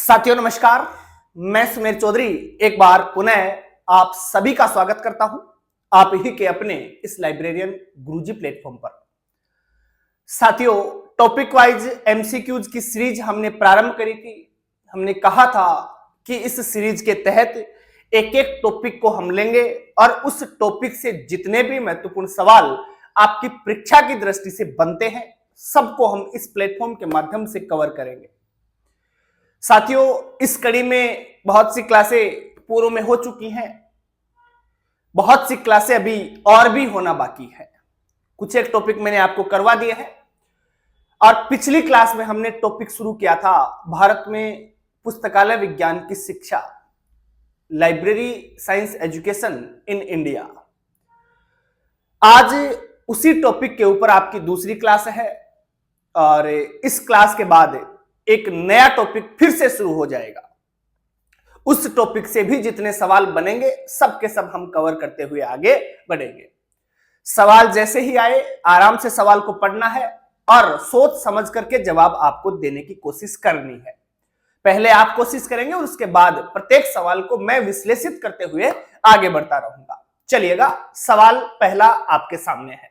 साथियों नमस्कार, मैं सुमेर चौधरी एक बार पुनः आप सभी का स्वागत करता हूं आप ही के अपने इस लाइब्रेरियन गुरुजी प्लेटफॉर्म पर। साथियों, टॉपिक वाइज एमसीक्यूज की सीरीज हमने प्रारंभ करी थी। हमने कहा था कि इस सीरीज के तहत एक एक टॉपिक को हम लेंगे और उस टॉपिक से जितने भी महत्वपूर्ण सवाल आपकी परीक्षा की दृष्टि से बनते हैं सबको हम इस प्लेटफॉर्म के माध्यम से कवर करेंगे। साथियों, इस कड़ी में बहुत सी क्लासें पूर्व में हो चुकी हैं, बहुत सी क्लासें अभी और भी होना बाकी है। कुछ एक टॉपिक मैंने आपको करवा दिए हैं और पिछली क्लास में हमने टॉपिक शुरू किया था भारत में पुस्तकालय विज्ञान की शिक्षा, library science education in India. आज उसी टॉपिक के ऊपर आपकी दूसरी क्लास है और इस क्लास के बाद एक नया टॉपिक फिर से शुरू हो जाएगा। उस टॉपिक से भी जितने सवाल बनेंगे सब के सब हम कवर करते हुए आगे बढ़ेंगे। सवाल जैसे ही आए आराम से सवाल को पढ़ना है और सोच समझ करके जवाब आपको देने की कोशिश करनी है। पहले आप कोशिश करेंगे और उसके बाद प्रत्येक सवाल को मैं विश्लेषित करते हुए आगे बढ़ता रहूंगा। चलिएगा, सवाल पहला आपके सामने है,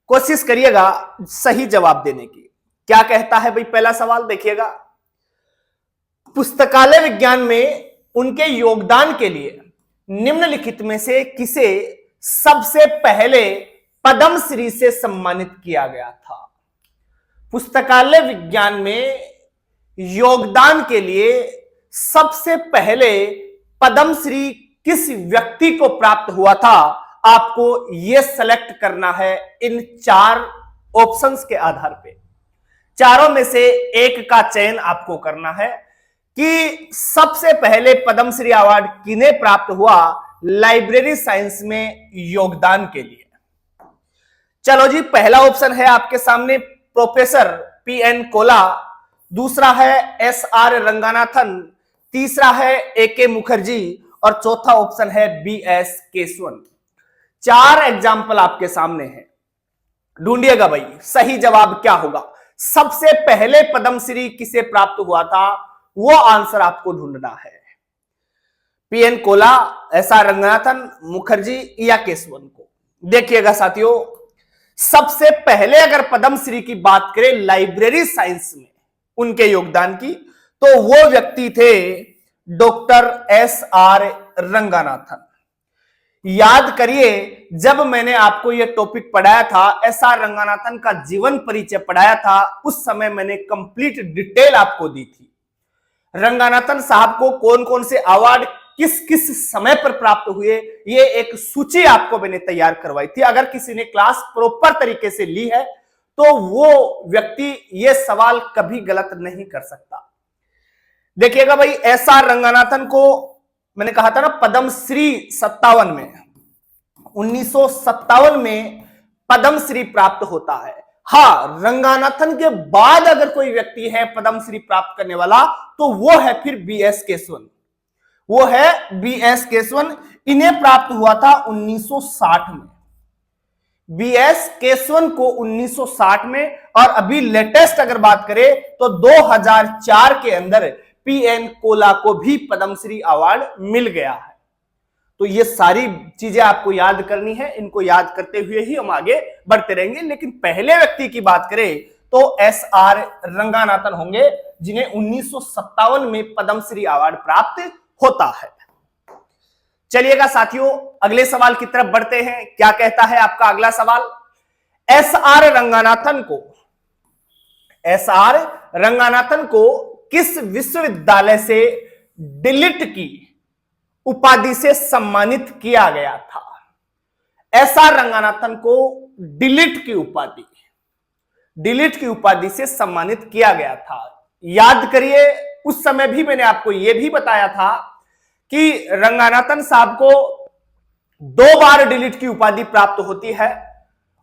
कोशिश करिएगा सही जवाब देने की। क्या कहता है भाई पहला सवाल, देखिएगा। पुस्तकालय विज्ञान में उनके योगदान के लिए निम्नलिखित में से किसे सबसे पहले पद्मश्री से सम्मानित किया गया था? पुस्तकालय विज्ञान में योगदान के लिए सबसे पहले पद्मश्री किस व्यक्ति को प्राप्त हुआ था? आपको यह सेलेक्ट करना है इन चार ऑप्शंस के आधार पे। चारों में से एक का चयन आपको करना है कि सबसे पहले पद्मश्री अवार्ड किन्हें प्राप्त हुआ लाइब्रेरी साइंस में योगदान के लिए। चलो जी, पहला ऑप्शन है आपके सामने प्रोफेसर पीएन कोला, दूसरा है एसआर रंगानाथन, तीसरा है एके मुखर्जी और चौथा ऑप्शन है बीएस केशवन। चार एग्जाम्पल आपके सामने हैं, ढूंढिएगा भाई सही जवाब क्या होगा। सबसे पहले पद्मश्री किसे प्राप्त हुआ था वो आंसर आपको ढूंढना है। PN Cola, SR Ranganathan, Mukherjee या केशवन को। देखिएगा साथियों, सबसे पहले अगर पद्मश्री की बात करें लाइब्रेरी साइंस में उनके योगदान की, तो वो व्यक्ति थे डॉक्टर एसआर रंगानाथन। याद करिए, जब मैंने आपको यह टॉपिक पढ़ाया था, एसआर रंगानाथन का जीवन परिचय पढ़ाया था, उस समय मैंने कंप्लीट डिटेल आपको दी थी। रंगानाथन साहब को कौन कौन से अवार्ड किस किस समय पर प्राप्त हुए, ये एक सूची आपको मैंने तैयार करवाई थी। अगर किसी ने क्लास प्रॉपर तरीके से ली है तो वो व्यक्ति ये सवाल कभी गलत नहीं कर सकता। देखिएगा भाई, एसआर रंगानाथन को मैंने कहा था ना पद्मश्री 57 में, 1957 में पद्मश्री प्राप्त होता है। हाँ, रंगानाथन के बाद अगर कोई व्यक्ति है पद्मश्री प्राप्त करने वाला तो वो है फिर बीएस केशवन, वो है बीएस केशवन। इन्हें प्राप्त हुआ था 1960 में, बीएस केशवन को 1960 में। और अभी लेटेस्ट अगर बात करें तो 2004 के अंदर पीएन कोला को भी पद्मश्री अवार्ड मिल गया है। तो ये सारी चीजें आपको याद करनी है, इनको याद करते हुए ही हम आगे बढ़ते रहेंगे। लेकिन पहले व्यक्ति की बात करें तो एसआर रंगानाथन होंगे जिन्हें 1957 में पद्मश्री अवार्ड प्राप्त होता है। चलिएगा साथियों, अगले सवाल की तरफ बढ़ते हैं। क्या कहता है आपका अगला सवाल, एसआर रंगानाथन को किस विश्वविद्यालय से डिलिट की उपाधि से सम्मानित किया गया था? एसआर रंगानाथन को डिलिट की उपाधि से सम्मानित किया गया था। याद करिए, उस समय भी मैंने आपको यह भी बताया था कि रंगानाथन साहब को 2 बार डिलिट की उपाधि प्राप्त होती है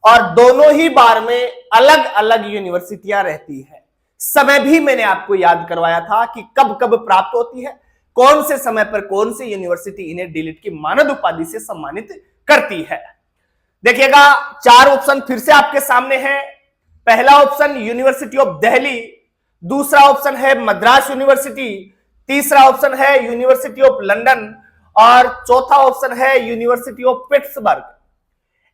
और दोनों ही बार में अलग अलग यूनिवर्सिटियां रहती है। समय भी मैंने आपको याद करवाया था कि कब कब प्राप्त होती है, कौन से समय पर कौन सी यूनिवर्सिटी इन्हें डिलिट की मानद उपाधि से सम्मानित करती है। देखिएगा, 4 ऑप्शन फिर से आपके सामने हैं। पहला ऑप्शन यूनिवर्सिटी ऑफ दिल्ली, दूसरा ऑप्शन है मद्रास यूनिवर्सिटी, तीसरा ऑप्शन है यूनिवर्सिटी ऑफ लंदन और चौथा ऑप्शन है university of Pittsburgh.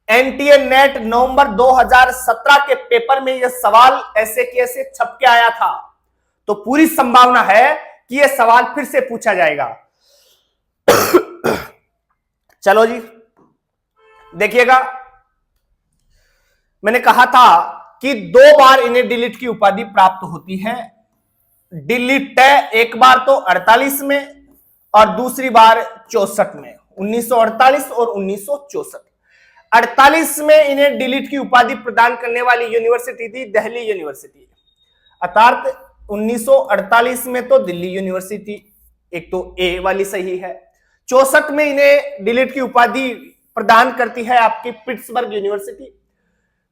NTA net नवंबर 2017 के पेपर में यह सवाल ऐसे के ऐसे छप के आया था, तो पूरी संभावना है कि यह सवाल फिर से पूछा जाएगा। चलो जी देखिएगा, मैंने कहा था कि 2 बार इन्हें डिलीट की उपाधि प्राप्त होती है। डिलीट एक बार तो 48 में और दूसरी बार 64 में, 1948 और 1964। 48 में इन्हें डिलीट की उपाधि प्रदान करने वाली यूनिवर्सिटी थी दिल्ली यूनिवर्सिटी, अर्थात 1948 में तो दिल्ली यूनिवर्सिटी एक तो ए वाली सही है। 64 में इन्हें डिलीट की उपाधि प्रदान करती है आपकी पिट्सबर्ग यूनिवर्सिटी,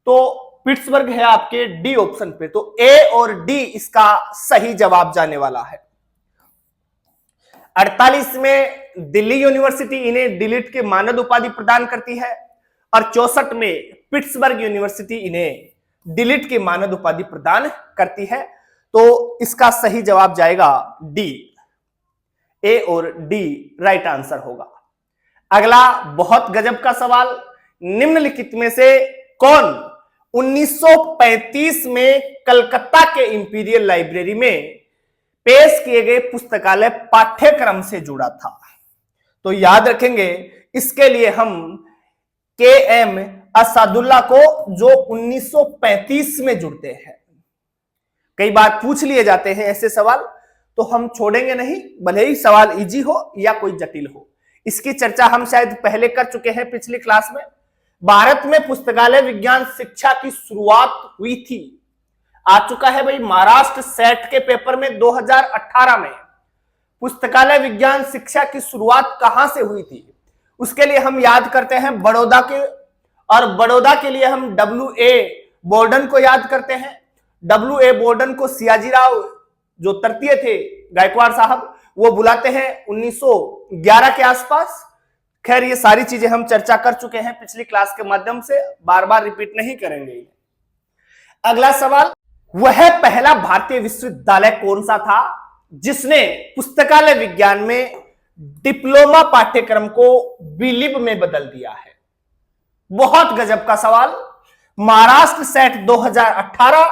तो पिट्सबर्ग है आपके डी ऑप्शन पे, तो ए और डी इसका सही जवाब जाने वाला है। 48 में दिल्ली यूनिवर्सिटी इन्हें डिलीट की मानद उपाधि प्रदान करती है और 64 में पिट्सबर्ग यूनिवर्सिटी इन्हें डिलीट की मानद उपाधि प्रदान करती है, तो इसका सही जवाब जाएगा डी। ए और डी राइट आंसर होगा। अगला बहुत गजब का सवाल, निम्नलिखित में से कौन 1935 में कलकत्ता के इंपीरियल लाइब्रेरी में पेश किए गए पुस्तकालय पाठ्यक्रम से जुड़ा था? तो याद रखेंगे इसके लिए हम के एम असादुल्ला को, जो 1935 में जुड़ते हैं। कई बार पूछ लिए जाते हैं ऐसे सवाल, तो हम छोड़ेंगे नहीं, भले ही सवाल इजी हो या कोई जटिल हो। इसकी चर्चा हम शायद पहले कर चुके हैं पिछली क्लास में। भारत में पुस्तकालय विज्ञान शिक्षा की शुरुआत हुई थी, आ चुका है भाई महाराष्ट्र सेट के पेपर में 2018 में। पुस्तकालय विज्ञान शिक्षा की शुरुआत कहां से हुई थी, उसके लिए हम याद करते हैं बड़ौदा के, और बड़ौदा के लिए हम W.A. बोर्डन को याद करते हैं। W.A. बोर्डन को सियाजीराव जो तृतीय थे गायकवाड़ साहब, वो बुलाते हैं 1911 के आसपास। खैर ये सारी चीजें हम चर्चा कर चुके हैं पिछली क्लास के माध्यम से, बार बार रिपीट नहीं करेंगे। अगला सवाल, वह पहला भारतीय विश्वविद्यालय कौन सा था जिसने पुस्तकालय विज्ञान में डिप्लोमा पाठ्यक्रम को बिलिब में बदल दिया है? बहुत गजब का सवाल। महाराष्ट्र सेट 2018,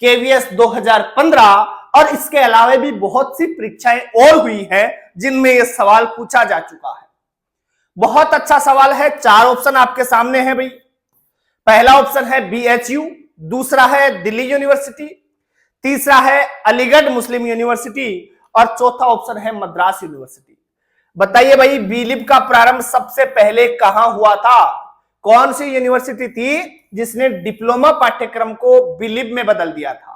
केवीएस 2015 और इसके अलावा भी बहुत सी परीक्षाएं और हुई हैं जिनमें यह सवाल पूछा जा चुका है। बहुत अच्छा सवाल है। 4 ऑप्शन आपके सामने है भाई। पहला ऑप्शन है BHU, दूसरा है दिल्ली यूनिवर्सिटी, तीसरा है अलीगढ़ मुस्लिम यूनिवर्सिटी और चौथा ऑप्शन है मद्रास यूनिवर्सिटी। बताइए भाई, बिलिब का प्रारंभ सबसे पहले कहां हुआ था? कौन सी यूनिवर्सिटी थी जिसने डिप्लोमा पाठ्यक्रम को बिलिब में बदल दिया था?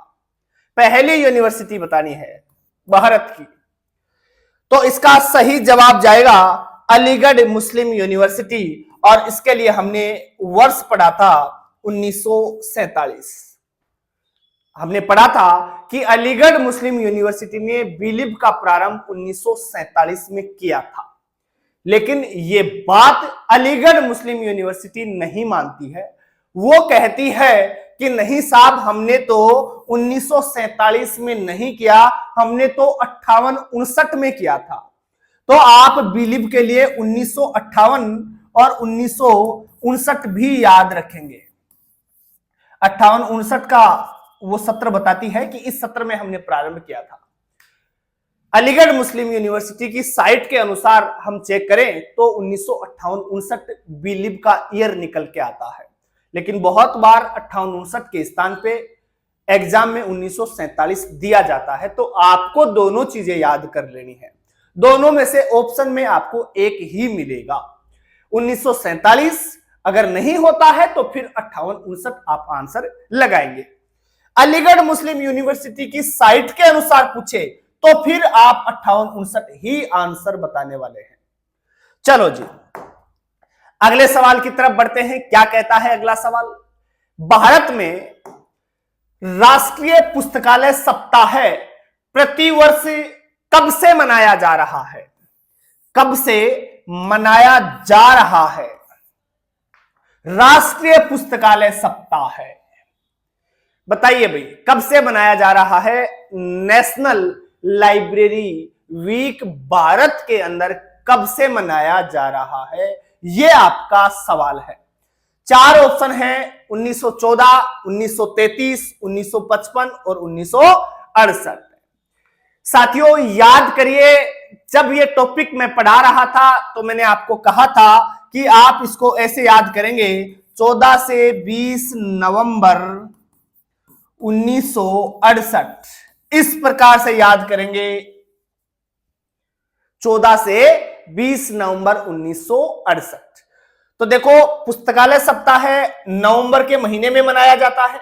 पहली यूनिवर्सिटी बतानी है भारत की, तो इसका सही जवाब जाएगा अलीगढ़ मुस्लिम यूनिवर्सिटी, और इसके लिए हमने वर्ष पढ़ा था 1947। हमने पढ़ा था कि अलीगढ़ मुस्लिम यूनिवर्सिटी ने बिलिब का प्रारंभ 1947 में किया था, लेकिन ये बात अलीगढ़ मुस्लिम यूनिवर्सिटी नहीं मानती है। वो कहती है कि नहीं साहब, हमने तो 1947 में नहीं किया, हमने तो 58-59 में किया था। तो आप बिलिब के लिए 1958 और 1959 भी याद रखेंगे। 58-59 का वो सत्र बताती है कि इस सत्र में हमने प्रारंभ किया था। अलीगढ़ मुस्लिम यूनिवर्सिटी की साइट के अनुसार हम चेक करें तो 1958-59 बिलिब का ईयर निकल के आता है, लेकिन बहुत बार 58-59 के स्थान पे एग्जाम में 1947 दिया जाता है। तो आपको दोनों चीजें याद कर लेनी है। दोनों में से ऑप्शन में आपको एक ही मिलेगा। 1947 अगर नहीं होता है तो फिर 58-59 आप आंसर लगाएंगे। अलीगढ़ मुस्लिम यूनिवर्सिटी की साइट के अनुसार पूछे तो फिर आप 58-59 ही आंसर बताने वाले हैं। चलो जी अगले सवाल की तरफ बढ़ते हैं। क्या कहता है अगला सवाल? भारत में राष्ट्रीय पुस्तकालय सप्ताह प्रतिवर्ष कब से मनाया जा रहा है? कब से मनाया जा रहा है राष्ट्रीय पुस्तकालय सप्ताह? बताइए भाई, कब से मनाया जा रहा है नेशनल लाइब्रेरी वीक भारत के अंदर कब से मनाया जा रहा है, यह आपका सवाल है। चार ऑप्शन है, 1914, 1933, 1955 और 1968। साथियों याद करिए, जब ये टॉपिक मैं पढ़ा रहा था तो मैंने आपको कहा था कि आप इसको ऐसे याद करेंगे, 14 से 20 नवंबर 1968, इस प्रकार से याद करेंगे। 14 से 20 नवंबर 1968। तो देखो, पुस्तकालय सप्ताह है नवंबर के महीने में मनाया जाता है,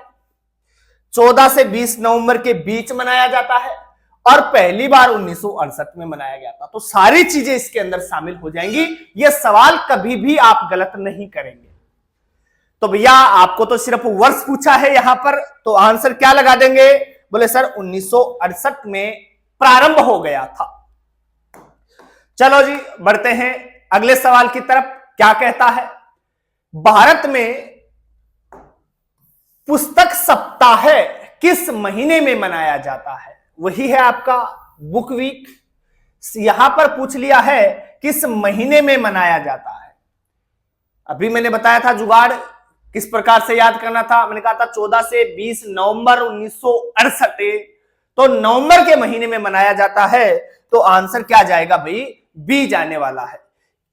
14 से 20 नवंबर के बीच मनाया जाता है और पहली बार 1968 में मनाया गया था। तो सारी चीजें इसके अंदर शामिल हो जाएंगी। यह सवाल कभी भी आप गलत नहीं करेंगे। तो भैया आपको तो सिर्फ वर्ष पूछा है यहां पर, तो आंसर क्या लगा देंगे? बोले सर 1968 में प्रारंभ हो गया था। चलो जी बढ़ते हैं अगले सवाल की तरफ। क्या कहता है? भारत में पुस्तक सप्ताह किस महीने में मनाया जाता है? वही है आपका बुक वीक। यहां पर पूछ लिया है किस महीने में मनाया जाता है। अभी मैंने बताया था जुगाड़ किस प्रकार से याद करना था। मैंने कहा था 14 से 20 नवंबर 1968, तो नवंबर के महीने में मनाया जाता है। तो आंसर क्या जाएगा भाई? बी जाने वाला है।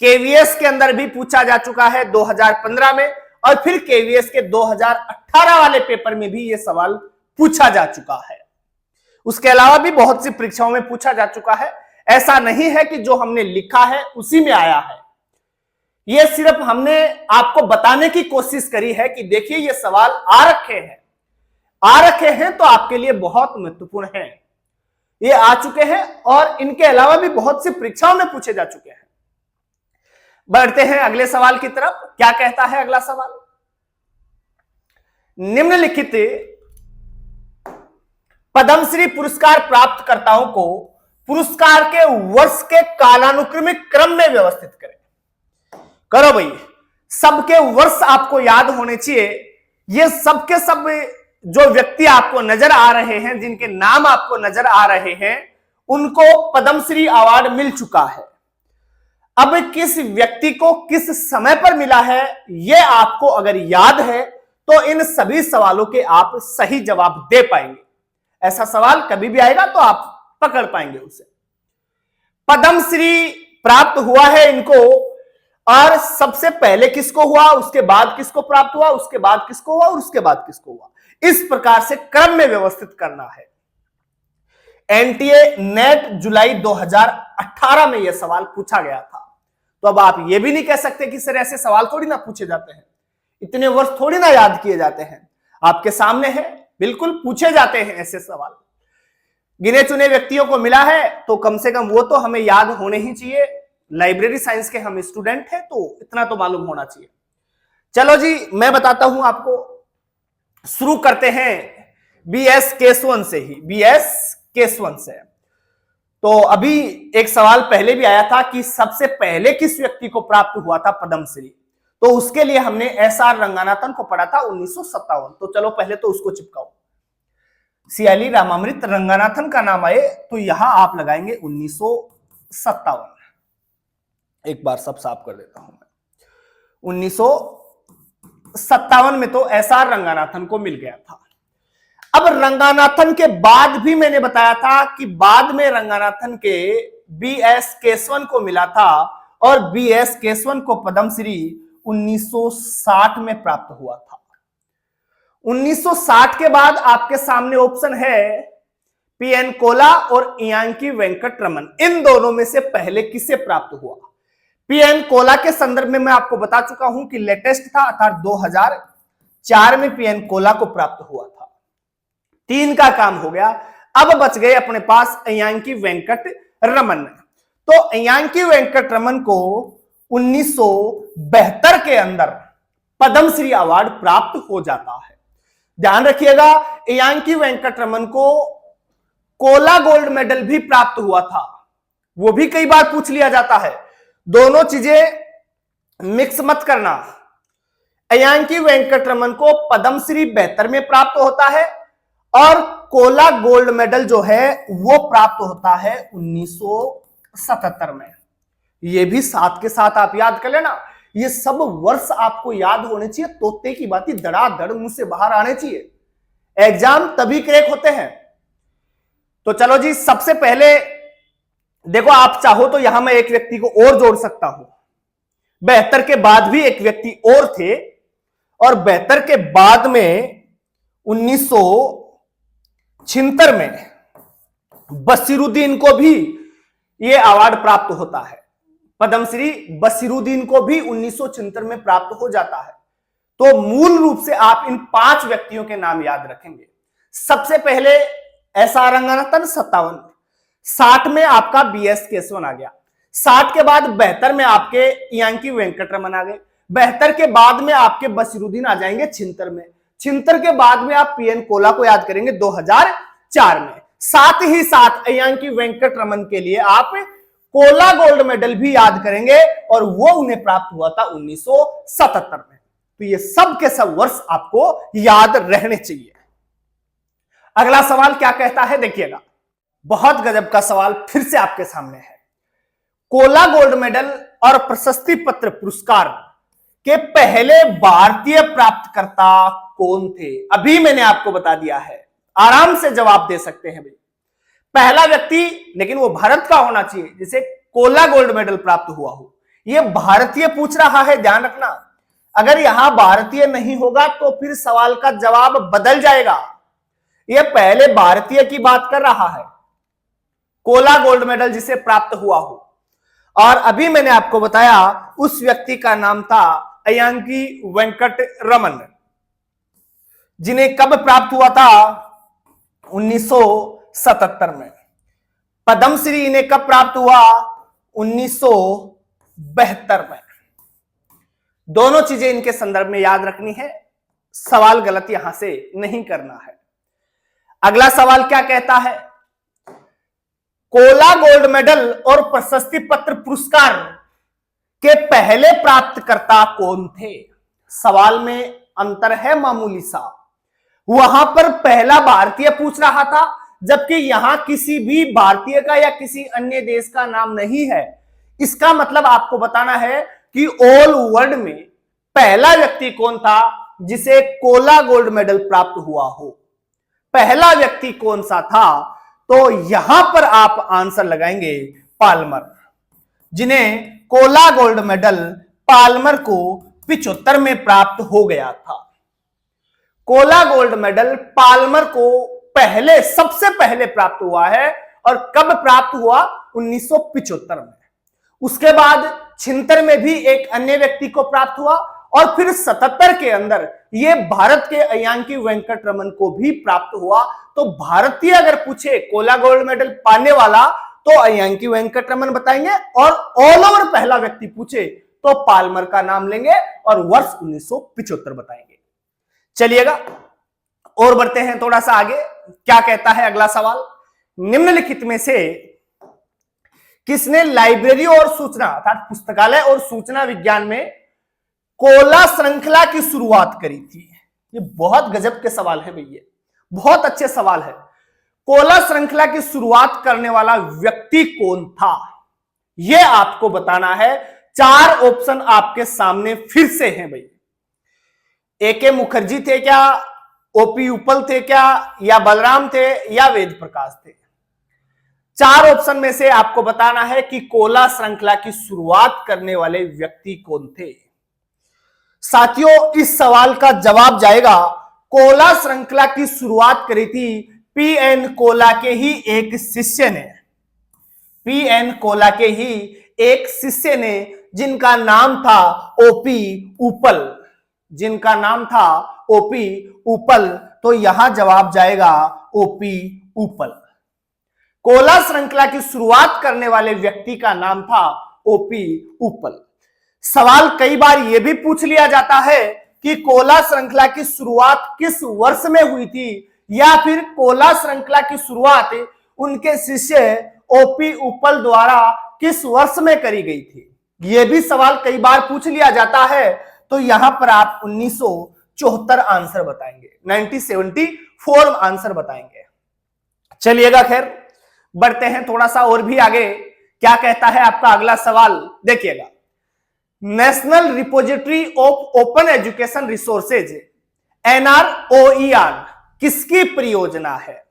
केवीएस के अंदर भी पूछा जा चुका है 2015 में, और फिर केवीएस के 2018 वाले पेपर में भी यह सवाल पूछा जा चुका है। उसके अलावा भी बहुत सी परीक्षाओं में पूछा जा चुका है। ऐसा नहीं है कि जो हमने लिखा है उसी में आया है। यह सिर्फ हमने आपको बताने की कोशिश करी है कि देखिए ये सवाल आ रखे हैं तो आपके लिए बहुत महत्वपूर्ण है। ये आ चुके हैं और इनके अलावा भी बहुत सी परीक्षाओं में पूछे जा चुके हैं। बढ़ते हैं अगले सवाल की तरफ। क्या कहता है अगला सवाल? निम्नलिखित पद्मश्री पुरस्कार प्राप्तकर्ताओं को पुरस्कार के वर्ष के कालानुक्रमिक क्रम में व्यवस्थित करें। करो भाई, सबके वर्ष आपको याद होने चाहिए। ये सबके सब जो व्यक्ति आपको नजर आ रहे हैं, जिनके नाम आपको नजर आ रहे हैं, उनको पद्मश्री अवार्ड मिल चुका है। अब किस व्यक्ति को किस समय पर मिला है, यह आपको अगर याद है तो इन सभी सवालों के आप सही जवाब दे पाएंगे। ऐसा सवाल कभी भी आएगा तो आप पकड़ पाएंगे उसे। पद्मश्री प्राप्त हुआ है इनको, और सबसे पहले किसको हुआ, उसके बाद किसको प्राप्त हुआ, उसके बाद किसको हुआ और उसके बाद किसको हुआ, इस प्रकार से क्रम में व्यवस्थित करना है। एनटीए नेट जुलाई 2018 में यह सवाल पूछा गया था। तो अब आप यह भी नहीं कह सकते कि सर ऐसे सवाल थोड़ी ना पूछे जाते हैं, इतने वर्ष थोड़ी ना याद किए जाते हैं। आपके सामने है, बिल्कुल पूछे जाते हैं ऐसे सवाल। गिने चुने व्यक्तियों को मिला है तो कम से कम वो तो हमें याद होने ही चाहिए। लाइब्रेरी साइंस के हम स्टूडेंट हैं तो इतना तो मालूम होना चाहिए। चलो जी मैं बताता हूं आपको। शुरू करते हैं बीएस केसवन से ही। बीएस केसवन से तो अभी एक सवाल पहले भी आया था कि सबसे पहले किस व्यक्ति को प्राप्त हुआ था पद्मश्री, तो उसके लिए हमने एसआर रंगानाथन को पढ़ा था 1957। तो चलो पहले तो उसको चिपकाओ। सियाली रामामृत रंगानाथन का नाम आए तो यहां आप लगाएंगे 1957। एक बार सब साफ कर देता हूं मैं। 1957 में तो एसआर रंगानाथन को मिल गया था। अब रंगानाथन के बाद भी मैंने बताया था कि बाद में रंगानाथन के बीएस केसवन को मिला था, और बीएस केसवन को पद्मश्री 1960 में प्राप्त हुआ था। 1960 के बाद आपके सामने ऑप्शन है पीएन कोला और इयांकी वेंकट रमन। इन दोनों में से पहले किसे प्राप्त हुआ? पीएन कोला के संदर्भ में मैं आपको बता चुका हूं कि लेटेस्ट था, अर्थात 2004 में पीएन कोला को प्राप्त हुआ था। 3 का काम हो गया। अब बच गए अपने पास इयांकी वेंकट रमन। तो इयांकी वेंकट रमन को 1972 के अंदर पद्मश्री अवार्ड प्राप्त हो जाता है। ध्यान रखिएगा, इयांकी वेंकट रमन को कोला गोल्ड मेडल भी प्राप्त हुआ था। वो भी कई बार पूछ लिया जाता है। दोनों चीजें मिक्स मत करना। इयांकी वेंकट रमन को पद्मश्री 72 में प्राप्त होता है और कोला गोल्ड मेडल जो है वो प्राप्त होता है 1977 में। ये भी साथ के साथ आप याद कर लेना, ये सब वर्ष आपको याद होने चाहिए, तोते की बात धड़ाधड़ मुंह से बाहर आने चाहिए, एग्जाम तभी क्रैक होते हैं। तो चलो जी, सबसे पहले देखो, आप चाहो तो यहां मैं एक व्यक्ति को और जोड़ सकता हूं। 72 के बाद भी एक व्यक्ति और थे, और 72 के बाद में 1976 में बसीरुद्दीन को भी यह अवार्ड प्राप्त होता है। पद्मश्री बसीरुद्दीन को भी 1976 में प्राप्त हो जाता है। तो मूल रूप से आप इन 5 व्यक्तियों के नाम याद रखेंगे। सबसे पहले एस.आर. रंगनाथन 57, 60 में आपका बी.एस. केशवन आ गया, 60 के बाद 72 में आपके इयांकी वेंकटरमन आ गए, 72 के बाद में आपके बसीरुद्दीन आ जाएंगे 76 में, 76 के बाद में आप पी.एन. कोला को याद करेंगे 2004 में। साथ ही साथ इयांकी वेंकटरमन के लिए आप कोला गोल्ड मेडल भी याद करेंगे, और वो उन्हें प्राप्त हुआ था 1977 में। तो ये सब के सब वर्ष आपको याद रहने चाहिए। अगला सवाल क्या कहता है, देखिएगा, बहुत गजब का सवाल फिर से आपके सामने है। कोला गोल्ड मेडल और प्रशस्ति पत्र पुरस्कार के पहले भारतीय प्राप्तकर्ता कौन थे? अभी मैंने आपको बता दिया है, आराम से जवाब दे सकते हैं भाई। पहला व्यक्ति, लेकिन वो भारत का होना चाहिए जिसे कोला गोल्ड मेडल प्राप्त हुआ हो। ये भारतीय पूछ रहा है, ध्यान रखना। अगर यहां भारतीय नहीं होगा तो फिर सवाल का जवाब बदल जाएगा। यह पहले भारतीय की बात कर रहा है, कोला गोल्ड मेडल जिसे प्राप्त हुआ हो। और अभी मैंने आपको बताया उस व्यक्ति का नाम था इयांकी वेंकटरमन, जिन्हें कब प्राप्त हुआ था? 1977 में। पद्मश्री इन्हें कब प्राप्त हुआ? 1972 में। दोनों चीजें इनके संदर्भ में याद रखनी है, सवाल गलत यहां से नहीं करना है। अगला सवाल क्या कहता है? कोला गोल्ड मेडल और प्रशस्ति पत्र पुरस्कार के पहले प्राप्तकर्ता कौन थे? सवाल में अंतर है मामूली सा। वहां पर पहला भारतीय पूछ रहा था, जबकि यहां किसी भी भारतीय का या किसी अन्य देश का नाम नहीं है। इसका मतलब आपको बताना है कि ऑल वर्ल्ड में पहला व्यक्ति कौन था जिसे कोला गोल्ड मेडल प्राप्त हुआ हो। पहला व्यक्ति कौन सा था? तो यहां पर आप आंसर लगाएंगे पाल्मर, जिन्हें कोला गोल्ड मेडल पाल्मर को 75 में प्राप्त हो गया था। कोला गोल्ड मेडल पाल्मर को पहले, सबसे पहले प्राप्त हुआ है, और कब प्राप्त हुआ? 1975 में। उसके बाद 76 में भी एक अन्य व्यक्ति को प्राप्त हुआ, और फिर 77 के अंदर यह भारत के इयांकी वेंकटरमन को भी प्राप्त हुआ। तो भारतीय अगर पूछे कोला गोल्ड मेडल पाने वाला तो इयांकी वेंकटरमन बताएंगे, और ऑल ओवर पहला व्यक्ति पूछे तो पाल्मर का नाम लेंगे और वर्ष 1975 बताएंगे। चलिएगा और बढ़ते हैं थोड़ा सा आगे। क्या कहता है अगला सवाल? निम्नलिखित में से किसने लाइब्रेरी और सूचना अर्थात पुस्तकालय और सूचना विज्ञान में कोला श्रृंखला की शुरुआत करी थी? ये बहुत गजब के सवाल है भैया, बहुत अच्छे सवाल है। कोला श्रृंखला की शुरुआत करने वाला व्यक्ति कौन था, यह आपको बताना है। 4 ऑप्शन आपके सामने फिर से हैं भाई। ए.के. मुखर्जी थे क्या, ओपी उपल थे क्या, या बलराम थे, या वेद प्रकाश थे? 4 ऑप्शन में से आपको बताना है कि कोला श्रृंखला की शुरुआत करने वाले व्यक्ति कौन थे। साथियों, इस सवाल का जवाब जाएगा, कोला श्रृंखला की शुरुआत करी थी पी.एन. कोला के ही एक शिष्य ने। पी.एन. कोला के ही एक शिष्य ने, जिनका नाम था ओपी उपल, जिनका नाम था ओपी उपल। तो यहां जवाब जाएगा ओपी उपल। कोला श्रृंखला की शुरुआत करने वाले व्यक्ति का नाम था ओपी उपल। सवाल कई बार यह भी पूछ लिया जाता है कि कोला श्रृंखला की शुरुआत किस वर्ष में हुई थी, या फिर कोला श्रृंखला की शुरुआत उनके शिष्य ओपी उपल द्वारा किस वर्ष में करी गई थी। यह भी सवाल कई बार पूछ लिया जाता है। तो यहां पर आप 74 आंसर बताएंगे, 1974 आंसर बताएंगे। चलिएगा, खैर बढ़ते हैं थोड़ा सा और भी आगे। क्या कहता है आपका अगला सवाल, देखिएगा। National repository of open education resources, NROER, किसकी परियोजना है?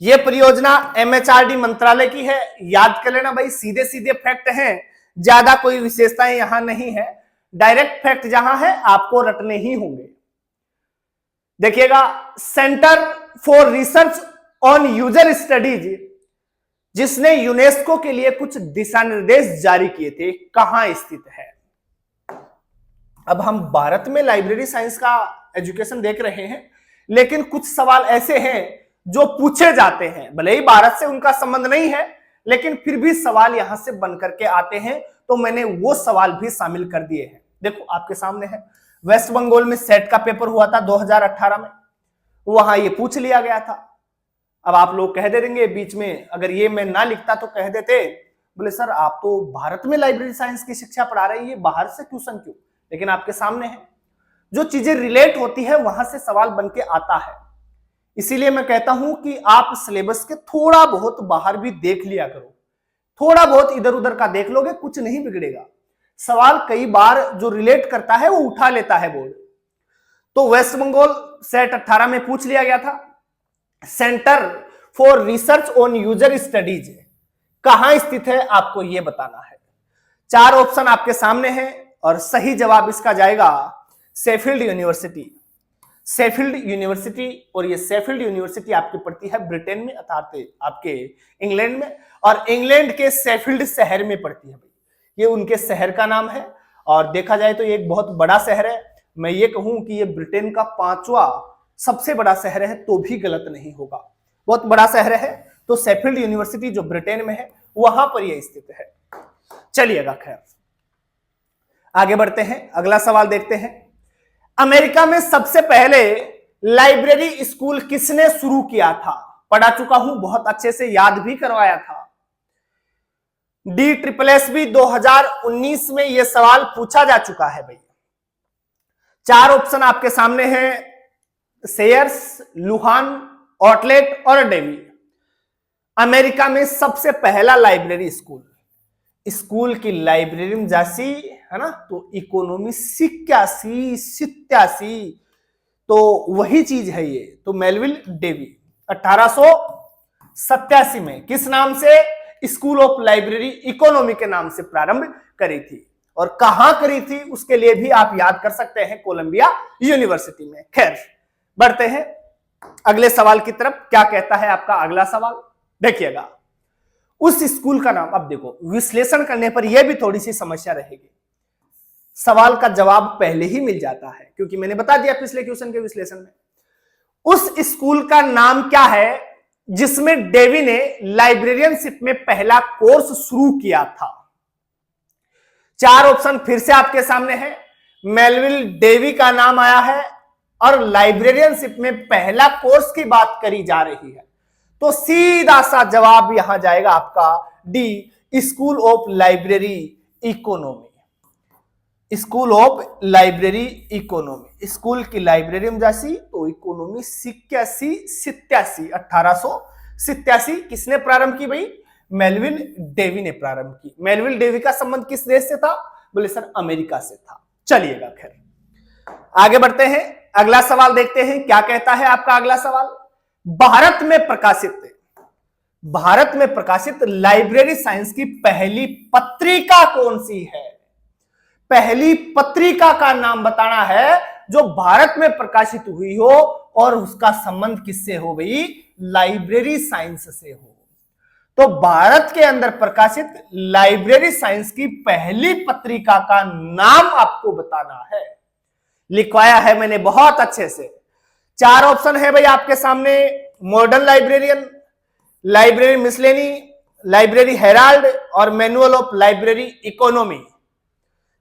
यह परियोजना MHRD मंत्रालय की है। याद कर लेना भाई, सीधे सीधे फैक्ट हैं, ज्यादा कोई विशेषताएं यहां नहीं है। डायरेक्ट फैक्ट जहां है आपको रटने ही होंगे। देखिएगा, centre for research on user studies, जिसने यूनेस्को के लिए कुछ दिशा निर्देश जारी किए थे, कहां स्थित है? अब हम भारत में लाइब्रेरी साइंस का एजुकेशन देख रहे हैं, लेकिन कुछ सवाल ऐसे हैं जो पूछे जाते हैं, भले ही भारत से उनका संबंध नहीं है, लेकिन फिर भी सवाल यहां से बन करके आते हैं, तो मैंने वो सवाल भी शामिल कर दिए हैं। देखो आपके सामने है, वेस्ट बंगाल में सेट का पेपर हुआ था 2018 में, वहां ये पूछ लिया गया था। अब आप लोग कह दे देंगे बीच में, अगर ये मैं ना लिखता तो कह देते, बोले सर आप तो भारत में लाइब्रेरी साइंस की शिक्षा पढ़ा रही है, बाहर से ट्यूशन क्यों? लेकिन आपके सामने है, जो चीजें रिलेट होती है वहां से सवाल बन के आता है। इसीलिए मैं कहता हूं कि आप सिलेबस के थोड़ा बहुत बाहर भी देख लिया करो, थोड़ा बहुत इधर उधर का देख लोगे, कुछ नहीं बिगड़ेगा। सवाल कई बार जो रिलेट करता है वो उठा लेता है बोर्ड। तो वेस्ट बंगाल सेट 18 में पूछ लिया गया था, centre for research on user studies कहां स्थित है, आपको यह बताना है। 4 ऑप्शन आपके सामने हैं और सही जवाब इसका जाएगा शेफील्ड यूनिवर्सिटी। शेफील्ड यूनिवर्सिटी, और ये शेफील्ड यूनिवर्सिटी आपकी पड़ती है ब्रिटेन में, अर्थात आपके इंग्लैंड में, और इंग्लैंड के शेफील्ड शहर में पड़ती है भाई, ये उनके शहर का नाम है। और देखा जाए तो ये एक बहुत बड़ा शहर है। मैं ये कहूं कि ये ब्रिटेन का 5वां सबसे बड़ा शहर है तो भी गलत नहीं होगा, बहुत बड़ा शहर है। तो शेफील्ड यूनिवर्सिटी जो ब्रिटेन में है वहां पर यह स्थित है। चलिएगा, खैर आगे बढ़ते हैं, अगला सवाल देखते हैं। अमेरिका में सबसे पहले लाइब्रेरी स्कूल किसने शुरू किया था? पढ़ा चुका हूं, बहुत अच्छे से याद भी करवाया था। DSSB 2019 में यह सवाल पूछा जा चुका है भाई। 4 ऑप्शन आपके सामने हैं, सेयर्स, लुहान, आउटलेट और डेवी। अमेरिका में सबसे पहला लाइब्रेरी स्कूल की लाइब्रेरी में जासी है ना, तो इकोनॉमी 87 तो वही चीज है ये। तो मेलविल डेवी 1887 में किस नाम से? स्कूल ऑफ लाइब्रेरी इकोनॉमी के नाम से प्रारंभ करी थी। और कहां करी थी उसके लिए भी आप याद कर सकते हैं, कोलंबिया यूनिवर्सिटी में। खैर बढ़ते हैं अगले सवाल की तरफ। क्या कहता है आपका अगला सवाल, देखिएगा। उस स्कूल का नाम, अब देखो विश्लेषण करने पर यह भी थोड़ी सी समस्या रहेगी, सवाल का जवाब पहले ही मिल जाता है, क्योंकि मैंने बता दिया पिछले क्वेश्चन के विश्लेषण में। उस स्कूल का नाम क्या है जिसमें डेवी ने लाइब्रेरियनशिप में पहला कोर्स शुरू किया था? 4 ऑप्शन फिर से आपके सामने है। मेलविल डेवी का नाम आया है और लाइब्रेरियनशिप में पहला कोर्स की बात करी जा रही है, तो सीधा सा जवाब यहां जाएगा आपका D, school of library economy. School of library economy, school की लाइब्रेरी में जासी तो इकोनॉमी 1887 किसने प्रारंभ की भाई? मेलविल डेवी ने प्रारंभ की। मेलविल डेवी का संबंध किस देश से था? बोले सर अमेरिका से था। चलिएगा, खैर आगे बढ़ते हैं, अगला सवाल देखते हैं। क्या कहता है आपका अगला सवाल? भारत में प्रकाशित लाइब्रेरी साइंस की पहली पत्रिका कौन सी है? पहली पत्रिका का नाम बताना है जो भारत में प्रकाशित हुई हो और उसका संबंध किससे हो भाई? लाइब्रेरी साइंस से हो। तो भारत के अंदर प्रकाशित लाइब्रेरी साइंस की पहली पत्रिका का नाम आपको बताना है। लिखवाया है मैंने बहुत अच्छे से। 4 ऑप्शन है भाई आपके सामने, modern librarian, library miscellany, library herald और manual of library economy.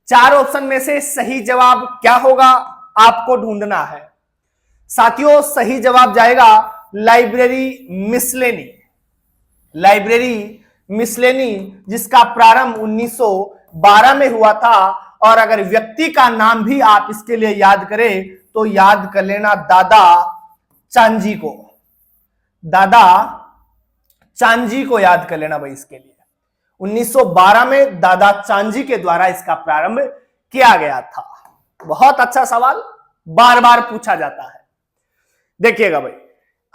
4 option में से सही जवाब क्या होगा आपको ढूंढना है। साथियों सही जवाब जाएगा लाइब्रेरी मिसलेनी। लाइब्रेरी मिसलेनी जिसका प्रारंभ 1912 में हुआ था, और अगर व्यक्ति का नाम भी आप इसके लिए याद करें तो याद कर लेना दादा चांजी को, दादा चांजी को याद कर लेना भाई। इसके लिए 1912 में दादा चांजी के द्वारा इसका प्रारंभ किया गया था। बहुत अच्छा सवाल, बार बार पूछा जाता है। देखिएगा भाई,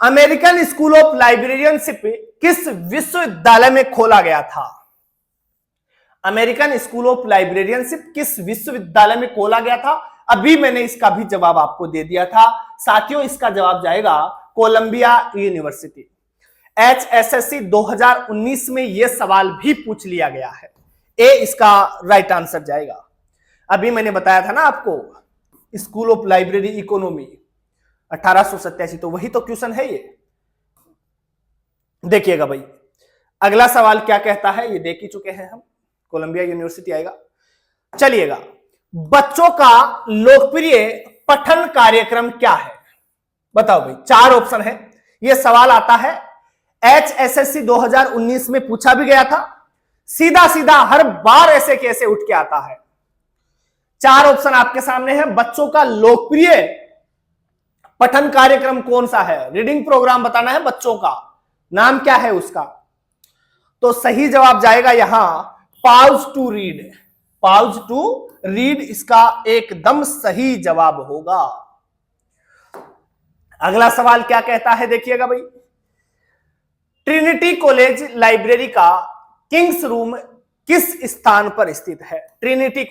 अमेरिकन स्कूल ऑफ लाइब्रेरियनशिप किस विश्वविद्यालय में खोला गया था? अमेरिकन स्कूल ऑफ लाइब्रेरियनशिप किस विश्वविद्यालय में खोला गया था? अभी मैंने इसका भी जवाब आपको दे दिया था साथियों। इसका जवाब जाएगा कोलंबिया यूनिवर्सिटी। HSSC 2019 में यह सवाल भी पूछ लिया गया है। ए इसका राइट आंसर जाएगा। अभी मैंने बताया था ना आपको, स्कूल ऑफ लाइब्रेरी इकोनॉमी 1887, तो वही तो क्वेश्चन है ये। देखिएगा भाई, अगला सवाल क्या कहता है, ये देख ही चुके हैं हम, कोलंबिया यूनिवर्सिटी आएगा। चलिएगा, बच्चों का लोकप्रिय पठन कार्यक्रम क्या है? बताओ भाई, 4 ऑप्शन है। यह सवाल आता है HSSC 2019 में पूछा भी गया था, सीधा सीधा हर बार ऐसे कैसे उठ के आता है। 4 ऑप्शन आपके सामने है। बच्चों का लोकप्रिय पठन कार्यक्रम कौन सा है? रीडिंग प्रोग्राम बताना है बच्चों का, नाम क्या है उसका? तो सही जवाब जाएगा यहां pause to read. Pause to read इसका एकदम सही जवाब होगा। अगला सवाल क्या कहता है, देखिएगा भाई, ट्रिनिटी कॉलेज लाइब्रेरी का किंग्स रूम किस स्थान पर स्थित है? ट्रिनिटी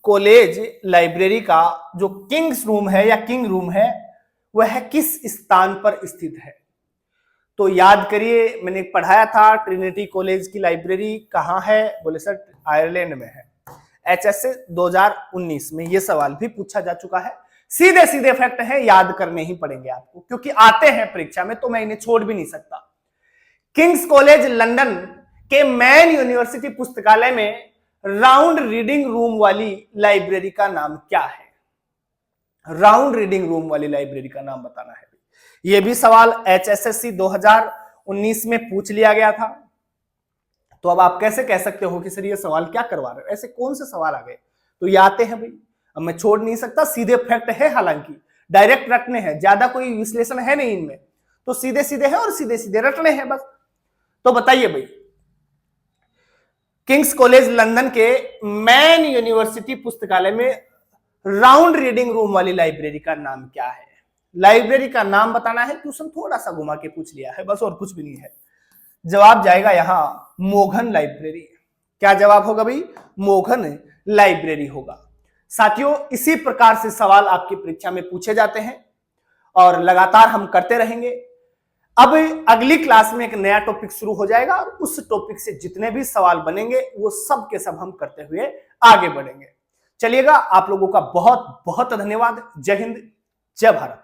कॉलेज लाइब्रेरी का जो किंग्स रूम है या किंग रूम है, वह किस स्थान पर स्थित है? तो याद करिए, मैंने पढ़ाया था ट्रिनिटी कॉलेज की लाइब्रेरी कहां है, बोले सर आयरलैंड में है। HSSC 2019 में यह सवाल भी पूछा जा चुका है। सीधे सीधे फैक्ट है, याद करने ही पड़ेंगे आपको, क्योंकि आते हैं परीक्षा में, तो मैं इन्हें छोड़ भी नहीं सकता। किंग्स कॉलेज लंदन के मैन यूनिवर्सिटी पुस्तकालय में राउंड रीडिंग रूम वाली लाइब्रेरी का नाम क्या है? राउंड रीडिंग रूम वाली लाइब्रेरी का नाम बताना है। यह भी सवाल HSSC 2019 में पूछ लिया गया था। तो अब आप कैसे कह सकते हो कि सर ये सवाल क्या करवा रहे हो, ऐसे कौन से सवाल आ गए? तो ये आते हैं भाई, अब मैं छोड़ नहीं सकता। सीधे फैक्ट है, हालांकि डायरेक्ट रटने हैं, ज्यादा कोई विश्लेषण है नहीं इनमें, तो सीधे सीधे है और सीधे सीधे रटने हैं बस। तो बताइए भाई, किंग्स कॉलेज लंदन के मैन यूनिवर्सिटी पुस्तकालय में राउंड रीडिंग रूम वाली लाइब्रेरी का नाम क्या है? लाइब्रेरी का नाम बताना है। ट्यूशन थोड़ा सा घुमा के पूछ लिया है बस, और कुछ भी नहीं है। जवाब जाएगा यहां मोघन लाइब्रेरी। क्या जवाब होगा भाई? मोघन लाइब्रेरी होगा। साथियों, इसी प्रकार से सवाल आपकी परीक्षा में पूछे जाते हैं और लगातार हम करते रहेंगे। अब अगली क्लास में एक नया टॉपिक शुरू हो जाएगा और उस टॉपिक से जितने भी सवाल बनेंगे वो सब के सब हम करते हुए आगे बढ़ेंगे। चलिएगा, आप लोगों का बहुत बहुत धन्यवाद। जय हिंद, जय भारत।